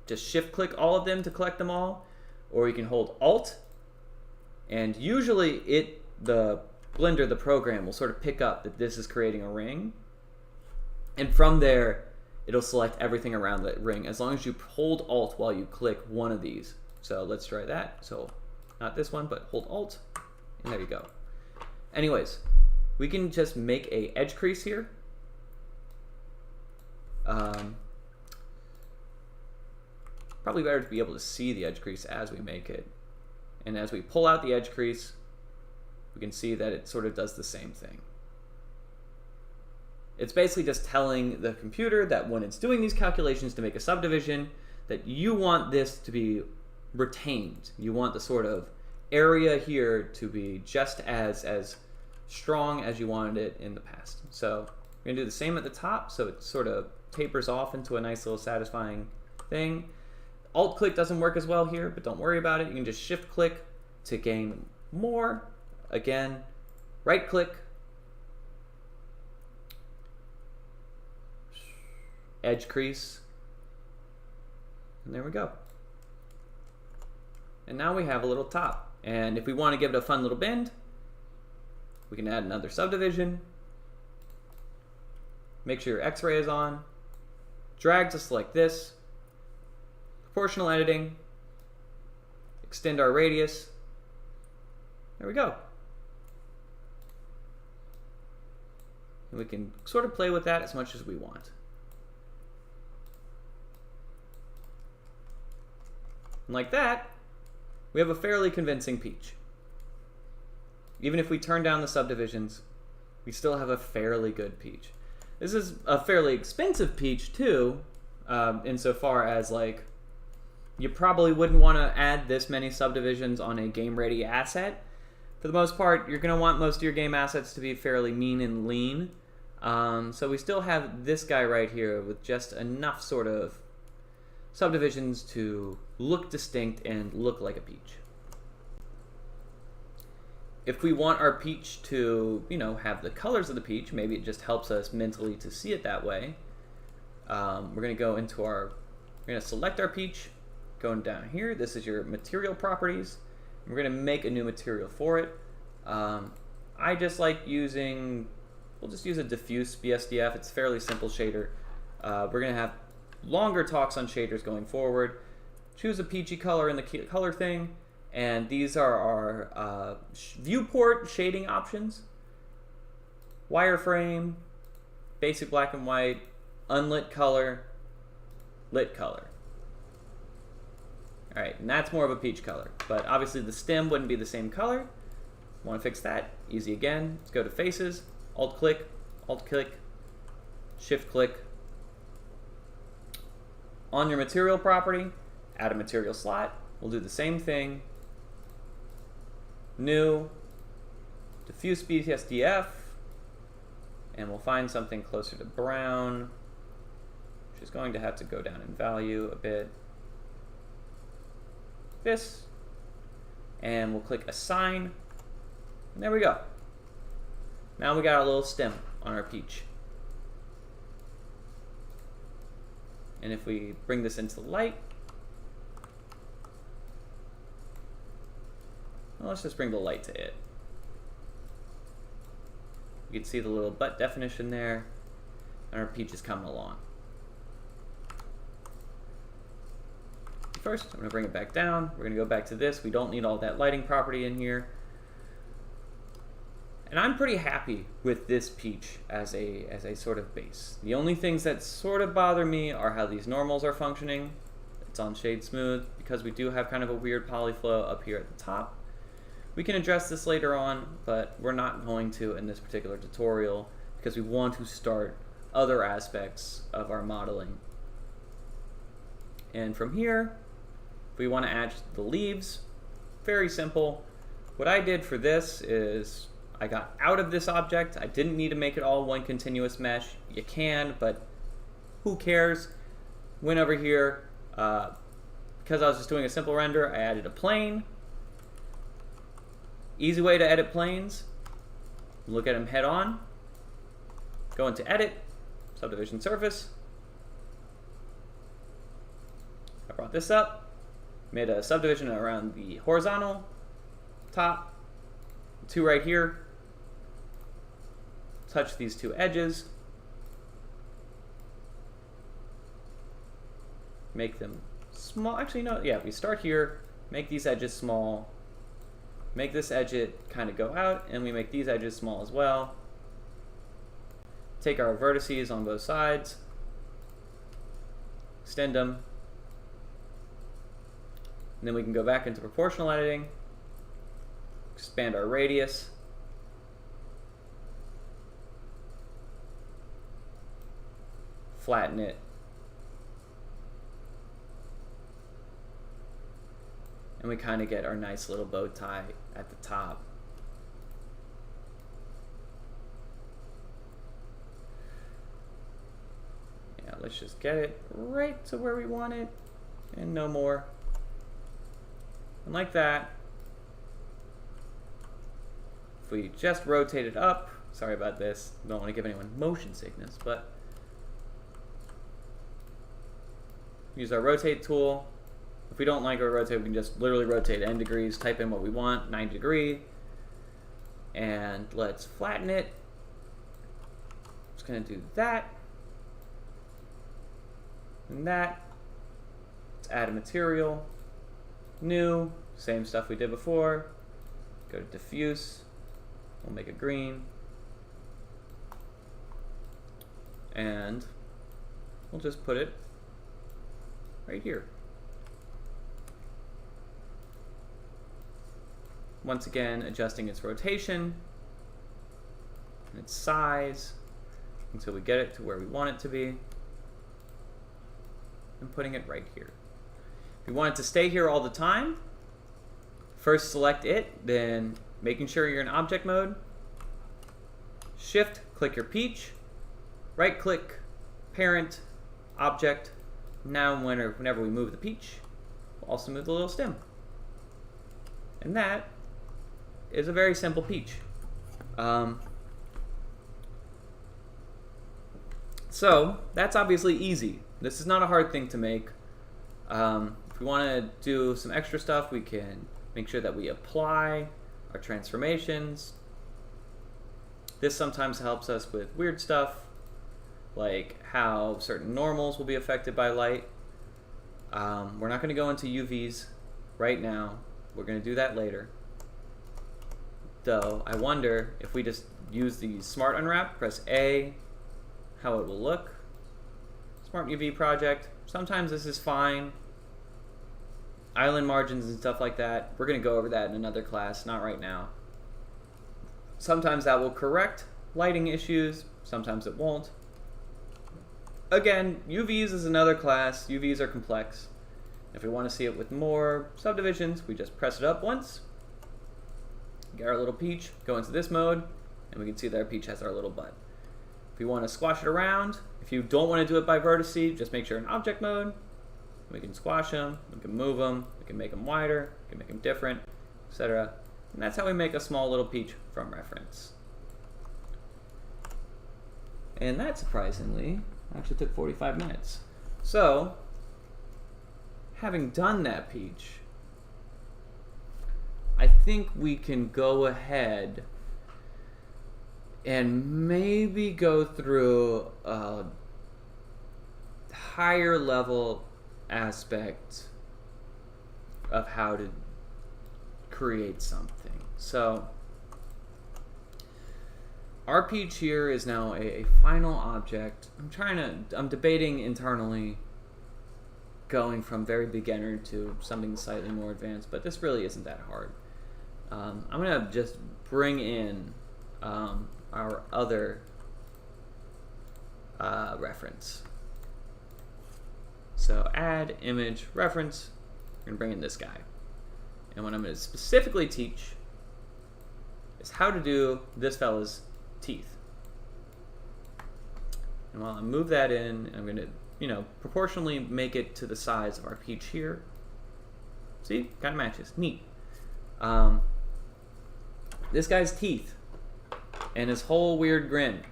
just shift click all of them to collect them all, or you can hold Alt, and usually the Blender, the program, will sort of pick up that this is creating a ring. And from there, it'll select everything around that ring as long as you hold Alt while you click one of these. So let's try that. So not this one, but hold Alt, and there you go. Anyways, we can just make a edge crease here. Probably better to be able to see the edge crease as we make it. And as we pull out the edge crease, we can see that it sort of does the same thing. It's basically just telling the computer that when it's doing these calculations to make a subdivision, that you want this to be retained. You want the sort of area here to be just as strong as you wanted it in the past. So we're gonna do the same at the top, so it sort of tapers off into a nice little satisfying thing. Alt click doesn't work as well here, but don't worry about it. You can just shift click to gain more. Again, right click, edge crease, and there we go. And now we have a little top. And if we want to give it a fun little bend, we can add another subdivision. Make sure your X-ray is on. Drag to select this. Proportional editing. Extend our radius. There we go. And we can sort of play with that as much as we want. And like that, we have a fairly convincing peach. Even if we turn down the subdivisions, we still have a fairly good peach. This is a fairly expensive peach too, insofar as like, you probably wouldn't want to add this many subdivisions on a game-ready asset. For the most part, you're going to want most of your game assets to be fairly mean and lean. So we still have this guy right here with just enough sort of subdivisions to look distinct and look like a peach. If we want our peach to, you know, have the colors of the peach, maybe it just helps us mentally to see it that way. We're going to go into we're going to select our peach, going down here. This is your material properties. We're going to make a new material for it. I just like using, we'll just use a diffuse BSDF. It's a fairly simple shader. We're going to have longer talks on shaders going forward. Choose a peachy color in the color thing, and these are our viewport shading options. Wireframe, basic black and white, unlit color, lit color. All right, and that's more of a peach color, but obviously the stem wouldn't be the same color. Want to fix that? Easy again. Let's go to faces, alt click, shift click. On your material property, add a material slot. We'll do the same thing. New, diffuse BSDF, and we'll find something closer to brown, which is going to have to go down in value a bit. This, and we'll click assign, and there we go. Now we got a little stem on our peach. And if we bring this into light, well, let's just bring the light to it. You can see the little butt definition there, and our peach is coming along. First, I'm going to bring it back down. We're going to go back to this. We don't need all that lighting property in here. And I'm pretty happy with this peach as a sort of base. The only things that sort of bother me are how these normals are functioning. It's on shade smooth because we do have kind of a weird polyflow up here at the top. We can address this later on, but we're not going to in this particular tutorial because we want to start other aspects of our modeling. And from here, if we want to add the leaves, very simple. What I did for this is I got out of this object. I didn't need to make it all one continuous mesh. You can, but who cares? Went over here. Because I was just doing a simple render, I added a plane. Easy way to edit planes. Look at them head on. Go into Edit, Subdivision Surface. I brought this up. Made a subdivision around the horizontal top. Two right here. touch these two edges, make them small. Actually, no, yeah, we start here, make these edges small, make this edge kind of go out, and we make these edges small as well. Take our vertices on both sides, extend them, and then we can go back into proportional editing, expand our radius, flatten it, and we kind of get our nice little bow tie at the top. Yeah, let's just get it right to where we want it, and no more. And like that, if we just rotate it up, sorry about this, don't want to give anyone motion sickness, but use our rotate tool. If we don't like our rotate, we can just literally rotate n degrees, type in what we want, 90 degree, and let's flatten it. Just gonna do that and that. Let's add a material, new, same stuff we did before. Go to diffuse, we'll make it green, and we'll just put it right here. Once again, adjusting its rotation and its size until we get it to where we want it to be, and putting it right here. If you want it to stay here all the time, first select it, then making sure you're in object mode, shift, click your peach, right click, parent, object. Now whenever we move the peach, we'll also move the little stem. And that is a very simple peach. So that's obviously easy. This is not a hard thing to make. If we want to do some extra stuff, we can make sure that we apply our transformations. This sometimes helps us with weird stuff, like how certain normals will be affected by light. We're not going to go into UVs right now. We're going to do that later. Though, I wonder if we just use the Smart Unwrap, press A, how it will look. Smart UV project. Sometimes this is fine. Island margins and stuff like that. We're going to go over that in another class, not right now. Sometimes that will correct lighting issues. Sometimes it won't. Again, UVs is another class. UVs are complex. If we want to see it with more subdivisions, we just press it up once. Get our little peach, go into this mode, and we can see that our peach has our little bud. If you want to squash it around, if you don't want to do it by vertices, just make sure in object mode. We can squash them, we can move them, we can make them wider, we can make them different, etc. And that's how we make a small little peach from reference. And that, surprisingly, actually took 45 minutes. So, having done that peach, I think we can go ahead and maybe go through a higher level aspect of how to create something. So our peach here is now a final object. I'm debating internally going from very beginner to something slightly more advanced, but this really isn't that hard. I'm gonna just bring in our other reference. So add image reference, we're gonna bring in this guy. And what I'm gonna specifically teach is how to do this fella's teeth. And while I move that in, I'm gonna, proportionally make it to the size of our peach here. See, kind of matches, neat. This guy's teeth and his whole weird grin.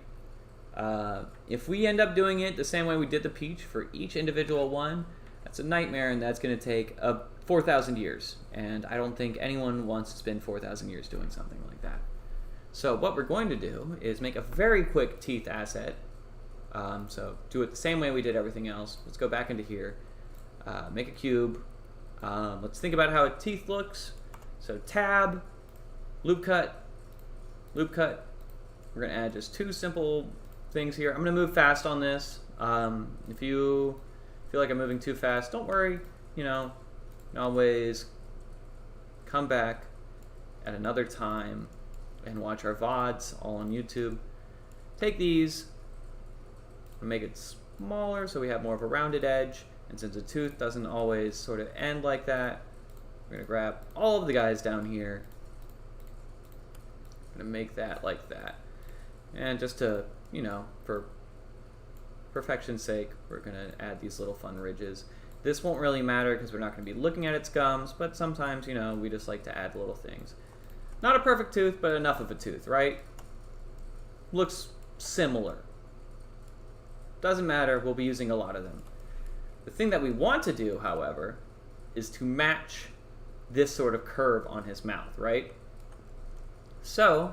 If we end up doing it the same way we did the peach for each individual one, that's a nightmare, and that's going to take 4,000 years. And I don't think anyone wants to spend 4,000 years doing something like that. So what we're going to do is make a very quick teeth asset. So do it the same way we did everything else. Let's go back into here, make a cube. Let's think about how a teeth looks. So tab, loop cut, loop cut. We're gonna add just two simple things here. I'm gonna move fast on this. If you feel like I'm moving too fast, don't worry. You know, you can always come back at another time and watch our VODs all on YouTube. Take these and make it smaller so we have more of a rounded edge. And since a tooth doesn't always sort of end like that, we're gonna grab all of the guys down here. I'm gonna make that like that. And just to, you know, for perfection's sake, we're gonna add these little fun ridges. This won't really matter because we're not gonna be looking at its gums, but sometimes, you know, we just like to add little things. Not a perfect tooth, but enough of a tooth, right? Looks similar. Doesn't matter, we'll be using a lot of them. The thing that we want to do, however, is to match this sort of curve on his mouth, right? So,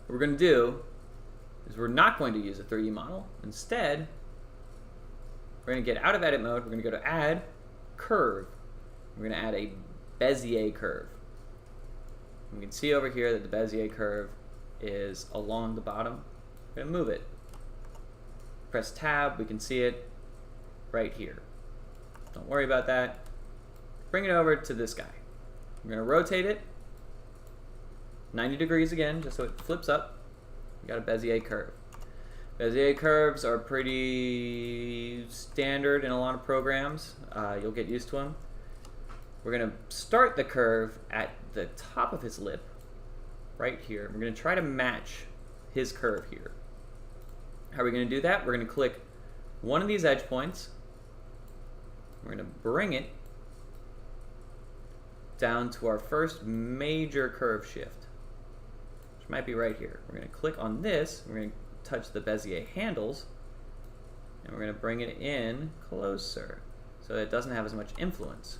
what we're going to do is we're not going to use a 3D model. Instead, we're going to get out of edit mode. We're going to go to add curve. We're going to add a Bezier curve. We can see over here that the Bezier curve is along the bottom. We're going to move it. Press tab, we can see it right here. Don't worry about that. Bring it over to this guy. We're going to rotate it 90 degrees again, just so it flips up. We got a Bezier curve. Bezier curves are pretty standard in a lot of programs. You'll get used to them. We're going to start the curve at the top of his lip, right here. We're going to try to match his curve here. How are we going to do that? We're going to click one of these edge points. We're going to bring it down to our first major curve shift, which might be right here. We're going to click on this. We're going to touch the Bezier handles, and we're going to bring it in closer so that it doesn't have as much influence.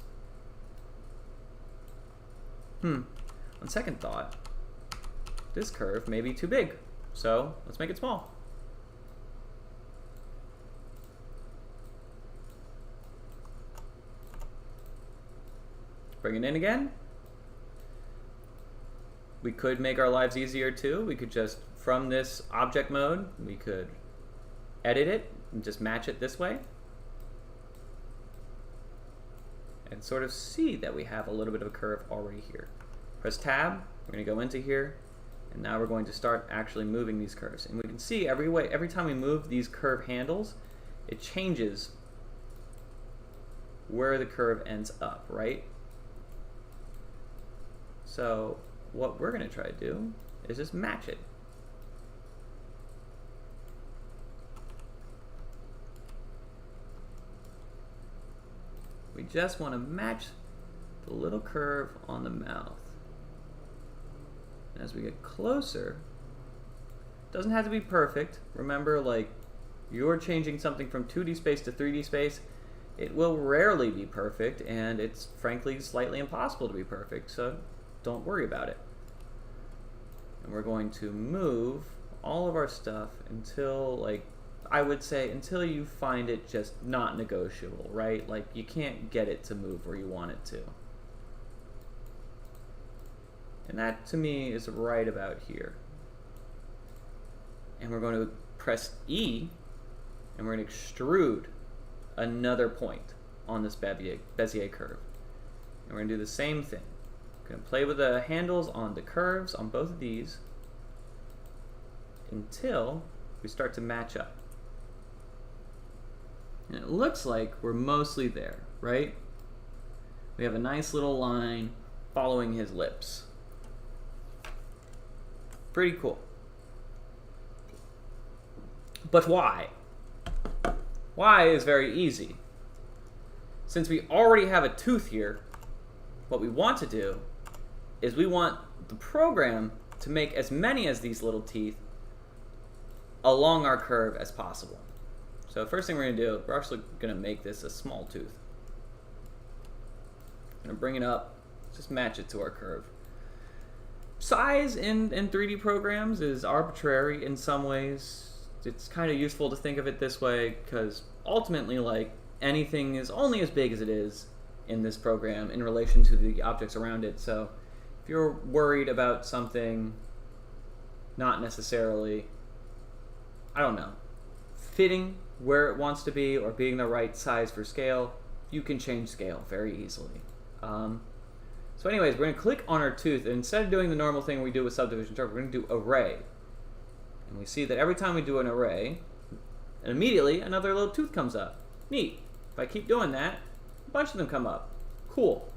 On second thought, this curve may be too big, so let's make it small. Bring it in again. We could make our lives easier too. We could just, from this object mode, we could edit it and just match it this way. And sort of see that we have a little bit of a curve already here. Press tab, we're going to go into here, and now we're going to start actually moving these curves. And we can see every time we move these curve handles, it changes where the curve ends up, right? So what we're going to try to do is just match it. We just want to match the little curve on the mouth. And as we get closer, it doesn't have to be perfect. Remember, like, you're changing something from 2D space to 3D space. It will rarely be perfect, and it's frankly slightly impossible to be perfect, so don't worry about it. And we're going to move all of our stuff until, like, I would say until you find it just not negotiable, right? Like, you can't get it to move where you want it to. And that, to me, is right about here. And we're going to press E, and we're going to extrude another point on this Bezier curve. And we're going to do the same thing. We're going to play with the handles on the curves on both of these until we start to match up. And it looks like we're mostly there, right? We have a nice little line following his lips. Pretty cool. But why? Why is very easy. Since we already have a tooth here, what we want to do is we want the program to make as many as these little teeth along our curve as possible. So first thing we're going to do, we're actually going to make this a small tooth. Going to bring it up, just match it to our curve. size in 3D programs is arbitrary in some ways. It's kind of useful to think of it this way because ultimately, like, anything is only as big as it is in this program in relation to the objects around it. So if you're worried about something not necessarily, I don't know, fitting where it wants to be or being the right size for scale, you can change scale very easily. So anyways, we're going to click on our tooth, and instead of doing the normal thing we do with subdivision chart, we're going to do array. And we see that every time we do an array, and immediately another little tooth comes up. Neat. If I keep doing that, a bunch of them come up. Cool.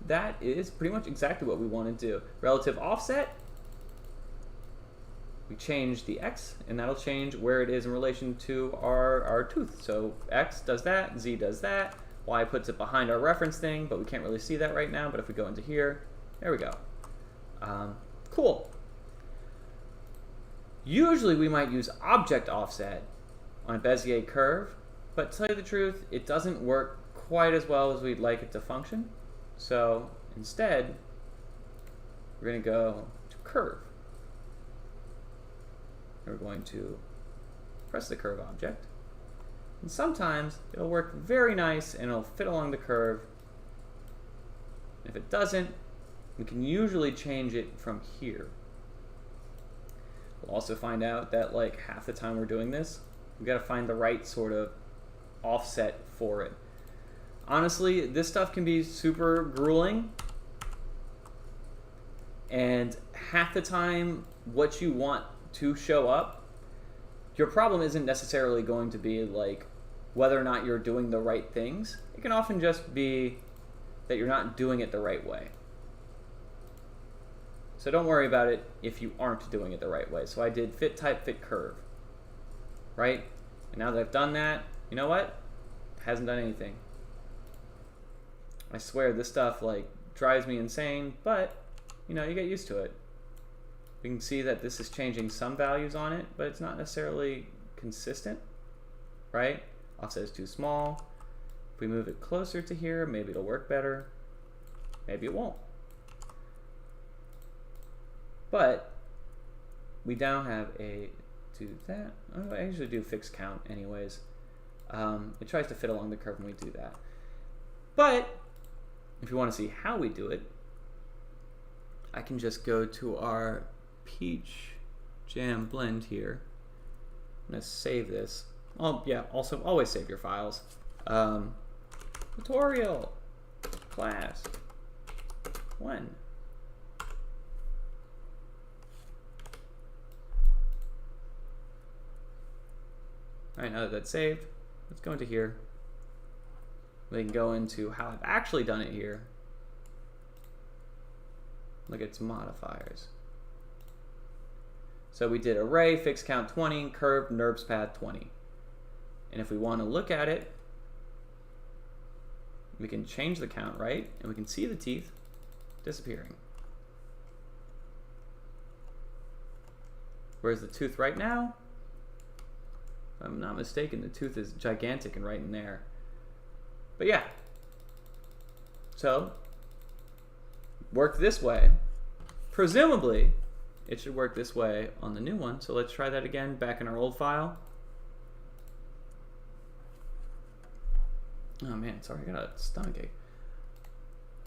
That is pretty much exactly what we want to do. Relative offset, we change the x, and that'll change where it is in relation to our tooth. So x does that, z does that, y puts it behind our reference thing, but we can't really see that right now. But if we go into here, there we go. Cool. Usually we might use object offset on a Bezier curve, but to tell you the truth, it doesn't work quite as well as we'd like it to function. So instead, we're going to go to curve. We're going to press the curve object. And sometimes it'll work very nice and it'll fit along the curve. If it doesn't, we can usually change it from here. We'll also find out that like half the time we're doing this, we've got to find the right sort of offset for it. Honestly, this stuff can be super grueling, and half the time what you want to show up, your problem isn't necessarily going to be like whether or not you're doing the right things. It can often just be that you're not doing it the right way. So don't worry about it if you aren't doing it the right way. So I did fit type, fit curve, right? And now that I've done that, you know what? It hasn't done anything. I swear this stuff like drives me insane, but you know, you get used to it. We can see that this is changing some values on it, but it's not necessarily consistent, right? Offset is too small. If we move it closer to here, maybe it'll work better. Maybe it won't. But we now have a do that. Oh, I usually do fixed count anyways. It tries to fit along the curve when we do that. But if you want to see how we do it, I can just go to our peach jam blend here. I'm going to save this. Oh yeah, also always save your files. Tutorial class 1. Alright, now that that's saved, let's go into here. We can go into how I've actually done it here. Look at some modifiers. So we did array, fixed count 20, curved, NURBS path 20. And if we want to look at it, we can change the count, right? And we can see the teeth disappearing. Where's the tooth right now? If I'm not mistaken, the tooth is gigantic and right in there. But yeah. So, work this way. Presumably, it should work this way on the new one. So let's try that again back in our old file. Oh man, sorry, I got a stomach ache.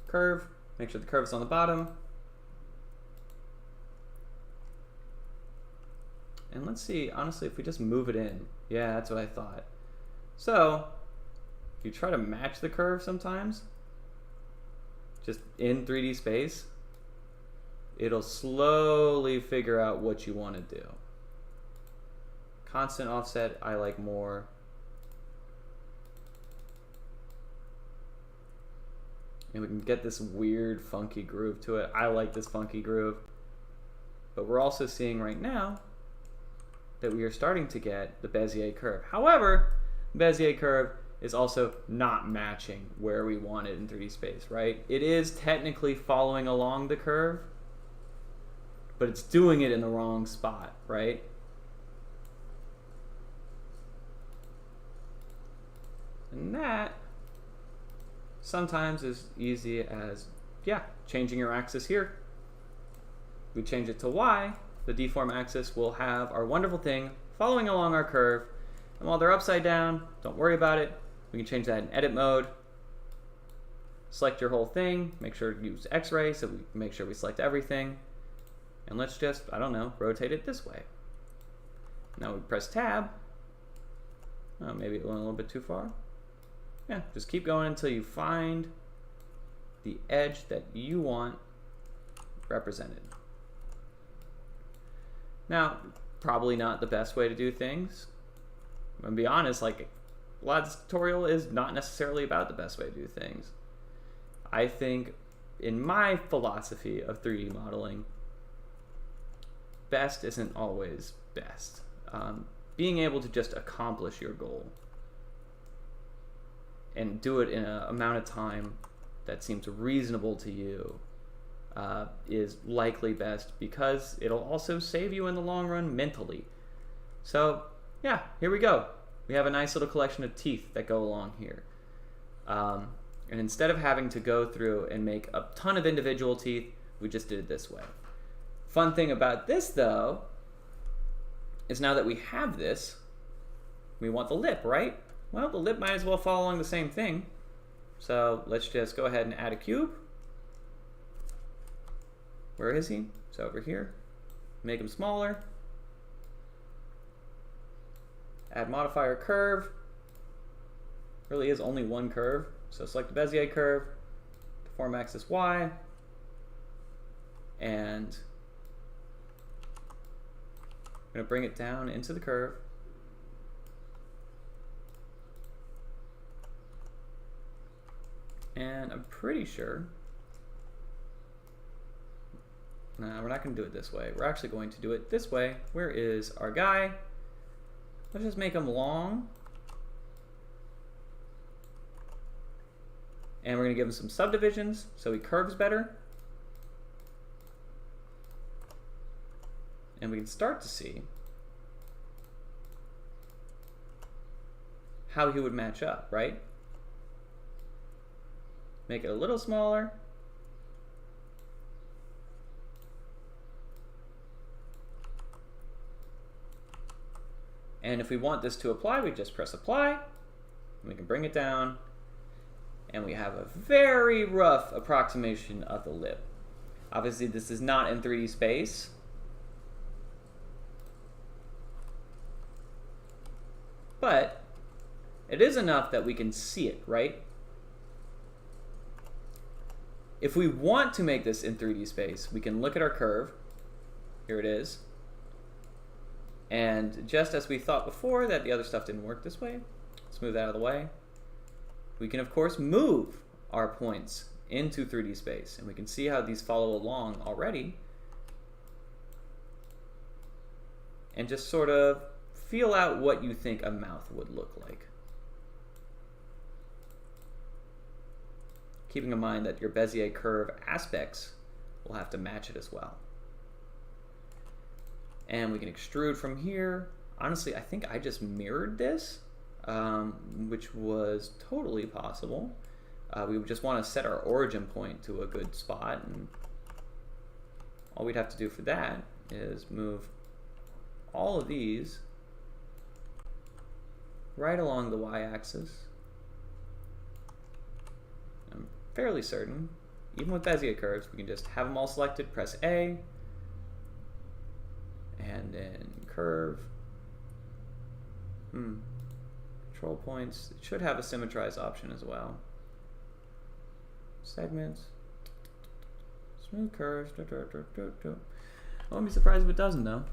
Curve, make sure the curve's on the bottom. And let's see, honestly, if we just move it in. Yeah, that's what I thought. So, if you try to match the curve sometimes, just in 3D space, it'll slowly figure out what you want to do. Constant offset, I like more. And we can get this weird, funky groove to it. I like this funky groove. But we're also seeing right now that we are starting to get the Bezier curve. However, Bezier curve is also not matching where we want it in 3D space, right? It is technically following along the curve, but it's doing it in the wrong spot, right? And that sometimes is easy as, yeah, changing your axis here. We change it to Y, the deform axis will have our wonderful thing following along our curve. And while they're upside down, don't worry about it. We can change that in edit mode. Select your whole thing, make sure to use X-ray so we make sure we select everything. And let's just, I don't know, rotate it this way. Now we press tab. Oh, maybe it went a little bit too far. Yeah, just keep going until you find the edge that you want represented. Now, probably not the best way to do things. I'm gonna be honest, like, a lot of this tutorial is not necessarily about the best way to do things. I think, in my philosophy of 3D modeling, best isn't always best. Being able to just accomplish your goal and do it in an amount of time that seems reasonable to you is likely best, because it'll also save you in the long run mentally. So yeah, here we go. We have a nice little collection of teeth that go along here. And instead of having to go through and make a ton of individual teeth, we just did it this way. Fun thing about this though is now that we have this, we want the lip, right? Well, the lip might as well follow along the same thing. So let's just go ahead and add a cube. Where is he? So over here. Make him smaller. Add modifier curve. Really is only one curve. So select the Bezier curve, deform axis Y, and I'm going to bring it down into the curve. And I'm pretty sure, no, we're not going to do it this way. We're actually going to do it this way. Where is our guy? Let's just make him long. And we're going to give him some subdivisions so he curves better. And we can start to see how he would match up, right? Make it a little smaller. And if we want this to apply, we just press apply. And we can bring it down. And we have a very rough approximation of the lip. Obviously, this is not in 3D space. But it is enough that we can see it, right? If we want to make this in 3D space, we can look at our curve. Here it is. And just as we thought before that the other stuff didn't work this way, let's move that out of the way. We can, of course, move our points into 3D space, and we can see how these follow along already. And just sort of feel out what you think a mouth would look like. Keeping in mind that your Bezier curve aspects will have to match it as well. And we can extrude from here. Honestly, I think I just mirrored this. Which was totally possible. We would just want to set our origin point to a good spot, and all we'd have to do for that is move all of these right along the y-axis. I'm fairly certain, even with Bezier curves, we can just have them all selected, press A, and then curve. Control points. It should have a symmetrize option as well. Segments. Smooth curves. I won't be surprised if it doesn't, though.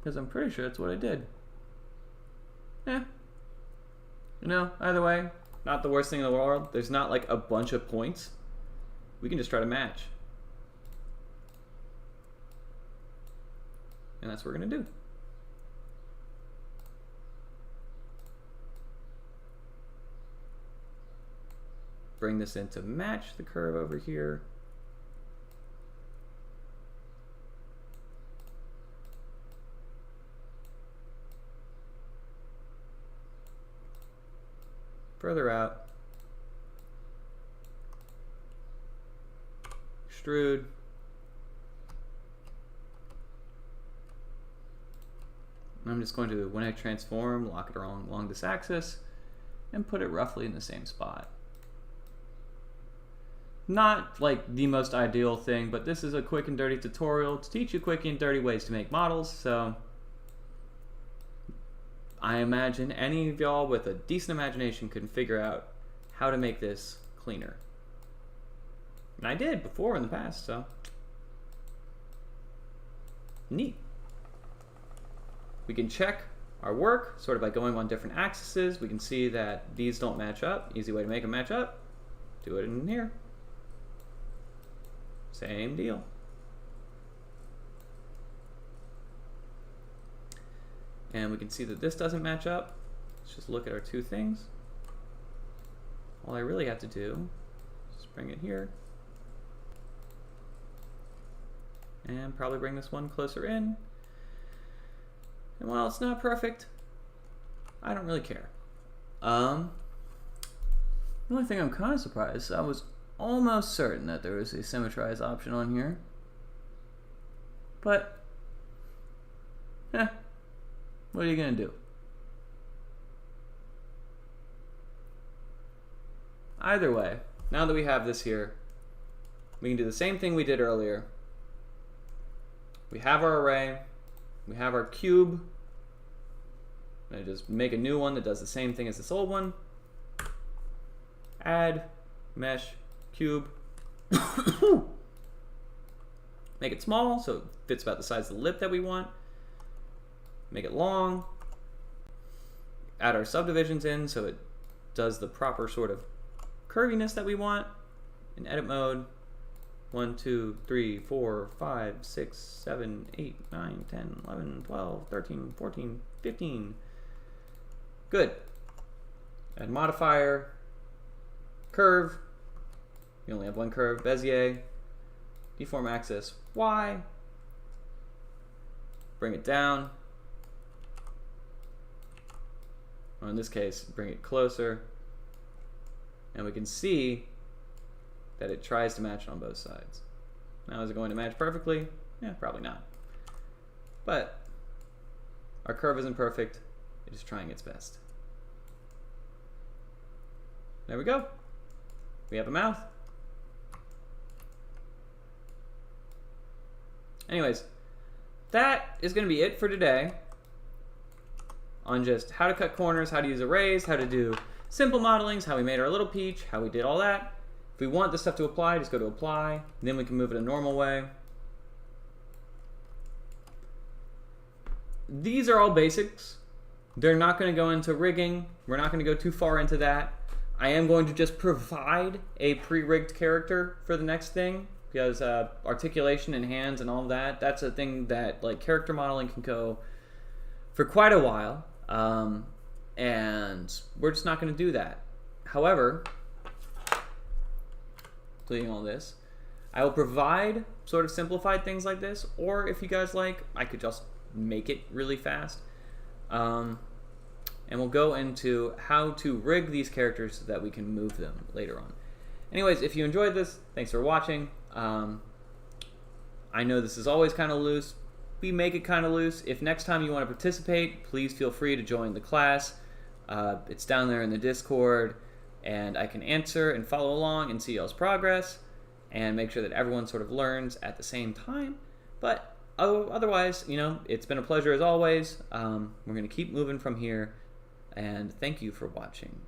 Because I'm pretty sure that's what I did. You know, either way, not the worst thing in the world. There's not like a bunch of points. We can just try to match. And that's what we're going to do. Bring this in to match the curve over here. further out, extrude, and I'm just going to, when I transform, lock it along this axis and put it roughly in the same spot. Not like the most ideal thing, but this is a quick and dirty tutorial to teach you quick and dirty ways to make models, so I imagine any of y'all with a decent imagination can figure out how to make this cleaner. And I did before in the past, so neat. We can check our work sort of by going on different axes. We can see that these don't match up. Easy way to make them match up, do it in here. Same deal. And we can see that this doesn't match up. Let's just look at our two things. All I really have to do is bring it here. And probably bring this one closer in. And while it's not perfect, I don't really care. The only thing I'm kind of surprised, I was almost certain that there was a symmetrize option on here. But, what are you gonna do? Either way, now that we have this here, we can do the same thing we did earlier. We have our array, we have our cube. I'm gonna just make a new one that does the same thing as this old one. Add, mesh, cube. Make it small so it fits about the size of the lip that we want. Make it long. Add our subdivisions in so it does the proper sort of curviness that we want. In edit mode, 1, 2, 3, 4, 5, 6, 7, 8, 9, 10, 11, 12, 13, 14, 15. Good. Add modifier, curve. We only have one curve, Bezier. Deform axis Y. Bring it down. Or in this case, bring it closer. And we can see that it tries to match on both sides. Now, is it going to match perfectly? Yeah, probably not. But our curve isn't perfect. It is trying its best. There we go. We have a mouth. Anyways, that is going to be it for today on just how to cut corners, how to use arrays, how to do simple modelings, how we made our little peach, how we did all that. If we want this stuff to apply, just go to apply, and then we can move it a normal way. These are all basics. They're not going to go into rigging. We're not going to go too far into that. I am going to just provide a pre-rigged character for the next thing, because articulation and hands and all that, that's a thing that like character modeling can go for quite a while, and we're just not going to do that. However, doing all this, I will provide sort of simplified things like this, or if you guys like, I could just make it really fast. And we'll go into how to rig these characters so that we can move them later on. Anyways, if you enjoyed this, thanks for watching. I know this is always kind of loose. We make it kind of loose. If next time you want to participate, please feel free to join the class. It's down there in the Discord, and I can answer and follow along and see y'all's progress and make sure that everyone sort of learns at the same time. But otherwise, you know, it's been a pleasure as always. We're going to keep moving from here, and thank you for watching.